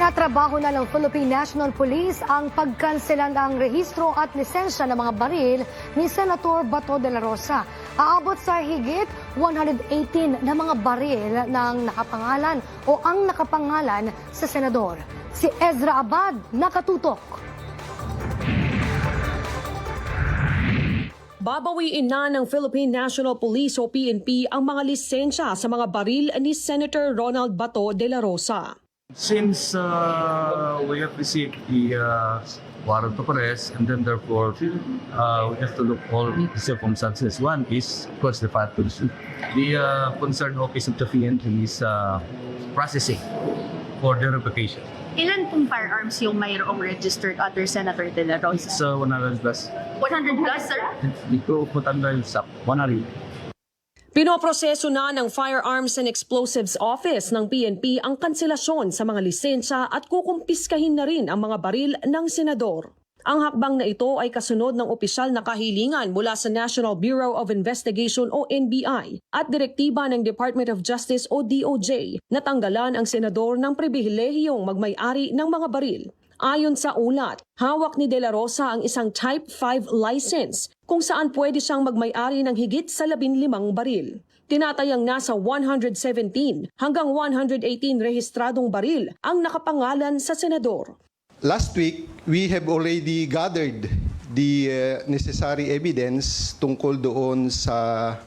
Tinatrabaho na ng Philippine National Police ang pagkansela ng rehistro at lisensya ng mga baril ni Senator Bato de la Rosa. Aabot sa higit 118 na mga baril ng nakapangalan o ang nakapangalan sa senador. Si Ezra Abad nakatutok. Babawiin na ng Philippine National Police o PNP ang mga lisensya sa mga baril ni Senator Ronald Bato de la Rosa. Since we have received the warrant of arrest, and then therefore we have to look all the circumstances. One is, of course, the fact that the concerned office of the PNP is processing for verification. Ilan pong firearms yung mayroong registered under Senator De La Rosa? It's 100 plus. 100 plus, sir? Hindi ko matanda yung sa 100. Pinoproseso na ng Firearms and Explosives Office ng PNP ang kanselasyon sa mga lisensya at kukumpiskahin na rin ang mga baril ng senador. Ang hakbang na ito ay kasunod ng opisyal na kahilingan mula sa National Bureau of Investigation o NBI at direktiba ng Department of Justice o DOJ na tanggalan ang senador ng pribilehiyong magmay-ari ng mga baril. Ayon sa ulat, hawak ni De La Rosa ang isang Type 5 license kung saan pwede siyang magmay-ari ng higit sa 15 baril. Tinatayang nasa 117 hanggang 118 rehistradong baril ang nakapangalan sa senador. Last week, we have already gathered the necessary evidence tungkol doon sa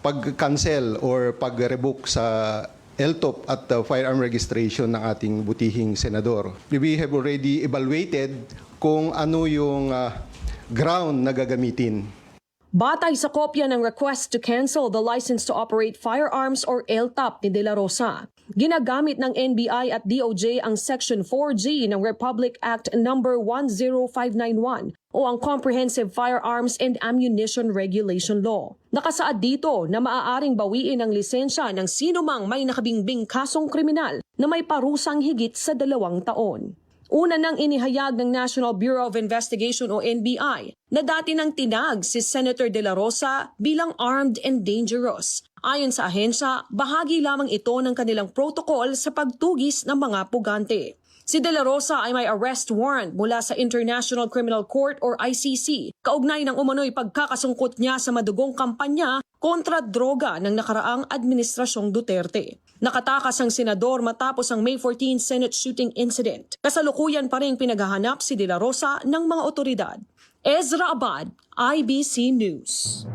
pag-cancel or pag-revoke sa LTOP at firearm registration ng ating butihing senador. We have already evaluated kung ano yung ground na gagamitin. Batay sa kopya ng Request to Cancel the License to Operate Firearms or LTOP ni De La Rosa, ginagamit ng NBI at DOJ ang Section 4G ng Republic Act No. 10591 o ang Comprehensive Firearms and Ammunition Regulation Law. Nakasaad dito na maaaring bawiin ang lisensya ng sinumang may nakabingbing kasong kriminal na may parusang higit sa 2 taon. Una nang inihayag ng National Bureau of Investigation o NBI na dati nang tinag si Senator De La Rosa bilang armed and dangerous. Ayon sa ahensya, bahagi lamang ito ng kanilang protocol sa pagtugis ng mga pugante. Si De La Rosa ay may arrest warrant mula sa International Criminal Court or ICC, kaugnay ng umano'y pagkakasungkot niya sa madugong kampanya kontra droga ng nakaraang administrasyong Duterte. Nakatakas ang senador matapos ang May 14 Senate shooting incident. Kasalukuyan pa rin pinaghahanap si De La Rosa ng mga otoridad. Ezra Abad, IBC News.